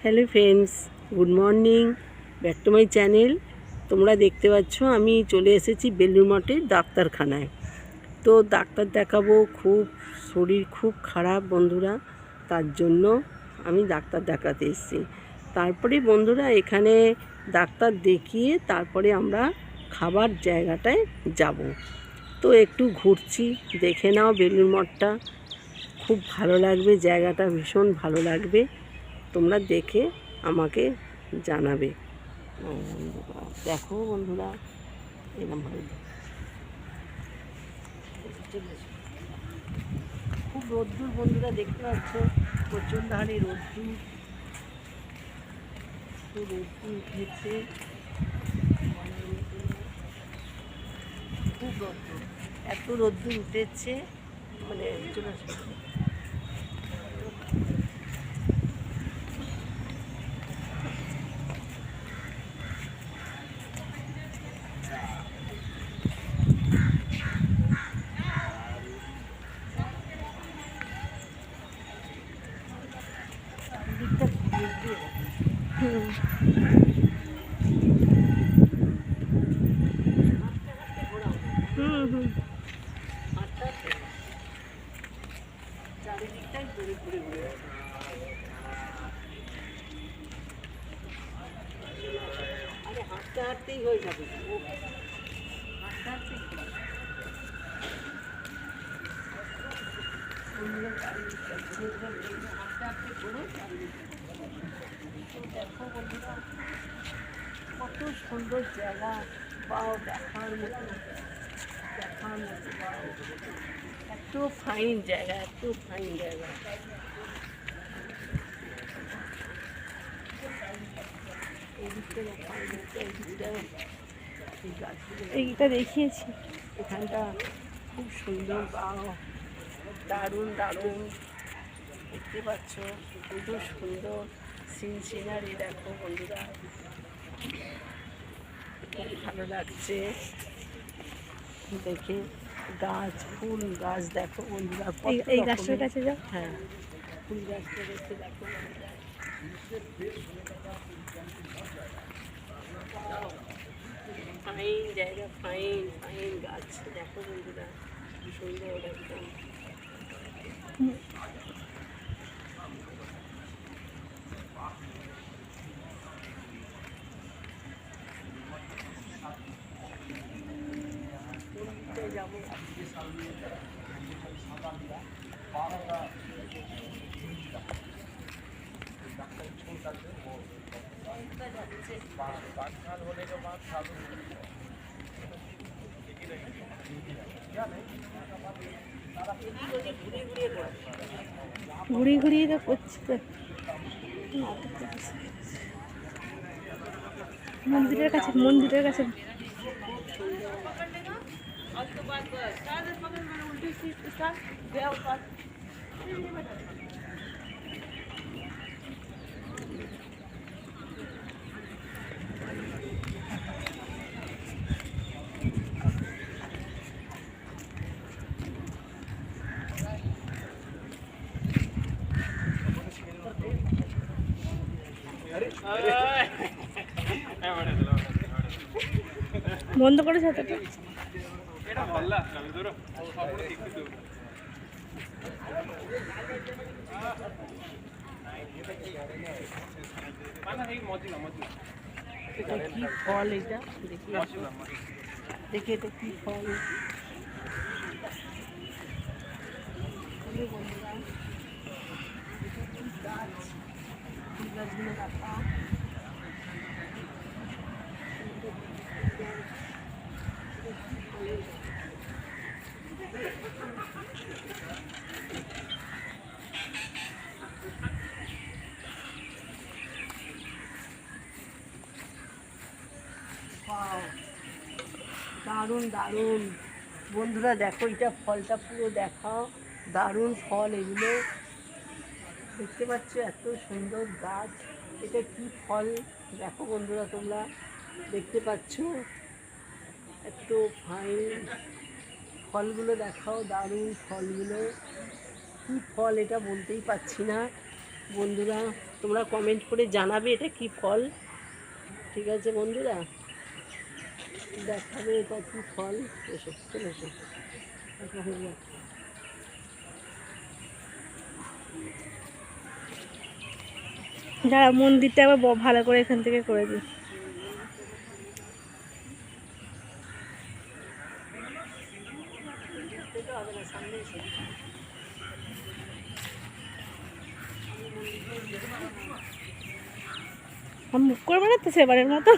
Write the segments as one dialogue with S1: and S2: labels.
S1: Hello friends, good morning, back to my channel. তোমরা দেখতে পাচ্ছ আমি চলে এসেছি বেলুড় মঠের ডাক্তারখানায়। তো ডাক্তার দেখাবো, শরীর খুব খারাপ বন্ধুরা, তার জন্য আমি ডাক্তার দেখাতে এসেছি। তারপরে বন্ধুরা এখানে ডাক্তার দেখিয়ে তারপরে আমরা খাবার জায়গাটায় যাব। তো একটু ঘুরছি, দেখে নাও বেলুড় মঠটা, খুব ভালো লাগবে, জায়গাটা ভীষণ ভালো লাগবে। তোমরা দেখে আমাকে জানাবে। দেখো বন্ধুরা, এরকমভাবে খুব রোদ্দুর বন্ধুরা, দেখতে পাচ্ছ প্রচণ্ড হারে রোদ্দুর, খুব রোদ্দুর উঠেছে, খুব রোদ্দুর, এত রোদ্দুর উঠেছে মানে চলে আসবে। চারিদিকটাই ঘুরে ঘুরে ঘুরে আরে হাঁটতে হাঁটতেই হয়ে যাবে, হাঁটতে হাঁটতে দেখো বন্ধুরা, কত সুন্দর জায়গা, বাও দেখার মতো, বাও, এত ফাইন জায়গা, এত ফাইন জায়গা।
S2: এইটা দেখিয়েছি,
S1: এখানটা খুব সুন্দর, বাও, দারুণ দারুণ, দেখতে পাচ্ছ কত সুন্দর সিনারি। দেখো বন্ধুরা, খুব ভালো লাগছে দেখে, গাছ, ফুল গাছ দেখো বন্ধুরা,
S2: এই গাছটার কাছে যাও।
S1: হ্যাঁ, ফুল গাছটা দেখে দেখো বন্ধুরা, ফাইন জায়গা, ফাইন ফাইন গাছ দেখো বন্ধুরা, সুন্দর একদম। যাবো
S2: ঘুরিয়ে ঘুরিয়ে তো করছি তো। মন্দিরের কাছে বন্ধ করে ছাতাটা।
S1: এটা কি ফল, এটা দেখি, দেখি এটা কি ফল। বন্ধুরা, এটা কি গাছ, ফুল গাছগুলো রাখা, দারুণ দারুণ বন্ধুরা, দেখো এটা ফলটা পুরো দেখাও, দারুণ ফল এগুলো, দেখতে পাচ্ছ এত সুন্দর গাছ, এটা কি ফল দেখো বন্ধুরা, তোমরা দেখতে পাচ্ছ এত ফাইন ফলগুলো দেখাও, দারুণ ফলগুলো, কি ফল এটা বলতেই পারছি না, বন্ধুরা তোমরা কমেন্ট করে জানাবে এটা কি ফল, ঠিক আছে বন্ধুরা, দেখাবে এটা কি ফল। এসো চলে এসো, দেখা হয়ে যাচ্ছে।
S2: যারা মন্দিরটা আবার ভালো করে এখান থেকে করে দিই। মুখ করে বানাচ্ছে সেবারের মতো।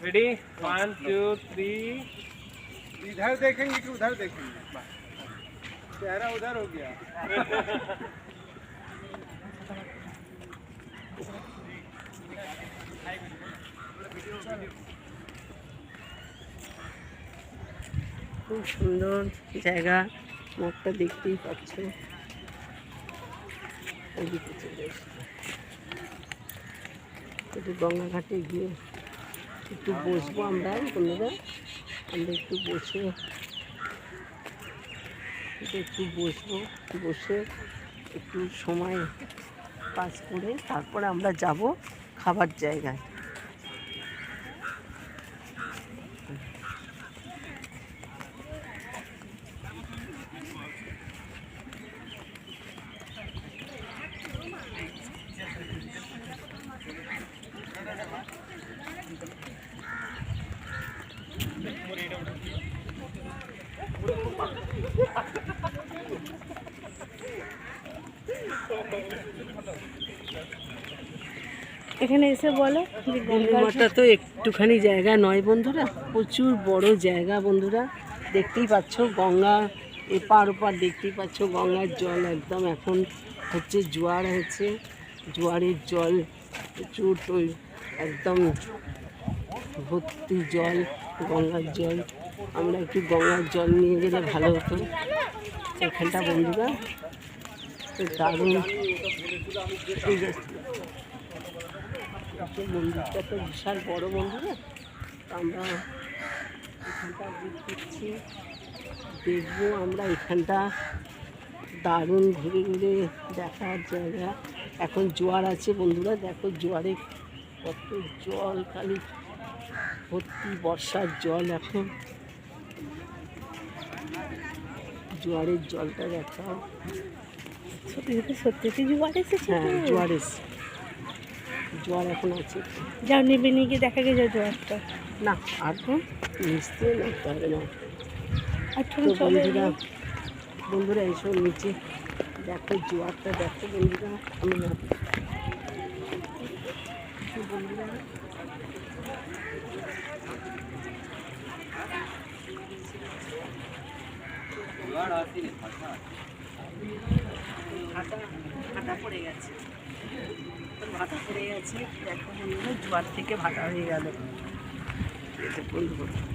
S3: रेडी 1 2 3
S4: इधर देखेंगे कि उधर देखेंगे? चेहरा उधर हो गया।
S1: খুব সুন্দর জায়গা, মুখটা দেখতেই পাচ্ছ। এদিকে চলে এসে একটু গঙ্গাঘাটে গিয়ে একটু বসবো আমরা বন্ধুরা, আমরা একটু বসে বসে একটু সময় পাস করে তারপরে আমরা যাব খাবার জায়গায়।
S2: এখানে এসে বলো যে
S1: বেলুড়মঠটা তো একটুখানি জায়গা নয় বন্ধুরা, প্রচুর বড় জায়গা বন্ধুরা। দেখতেই পাচ্ছ গঙ্গা এপার ওপার, দেখতেই পাচ্ছ গঙ্গার জল একদম এখন হচ্ছে জোয়ার হচ্ছে, জোয়ারের জল প্রচুর, তো একদম ভর্তি জল, গঙ্গার জল। আমরা একটু গঙ্গার জল নিয়ে গেলে ভালো হতো এখানটা বন্ধুরা, তো দারুণ। ঠিক আছে, মন্দিরটা তো বিশাল বড় বন্ধুরা, আমরা এখানটা ঘুরছি, দেখবো আমরা এখানটা দারুণ ঘুরে ঘুরে দেখার জায়গা। এখন জোয়ার আছে বন্ধুরা, দেখো জোয়ারে কত জল, খালি ভর্তি বর্ষার জল। এখন জোয়ারের জলটা দেখাও।
S2: সত্যি জোয়ার এসেছে।
S1: হ্যাঁ জোয়ার এসছে, জোয়ার এখন আছে।
S2: যাও নেবে নিয়ে গিয়ে দেখা গেছে জোয়ারটা।
S1: না আর তো নিচতে নামতে হবে না।
S2: আচ্ছা
S1: তো বন্ধুরা বন্ধুরা এইসব নিচে দেখো জোয়ারটা, দেখো বন্ধুরা, আমি না বন্ধুরা ভাটা পড়ে গেছে, ভাটা পড়ে গেছে, দেখো বন্ধুরা জোয়ার থেকে ভাটা হয়ে গেল বন্ধুরা।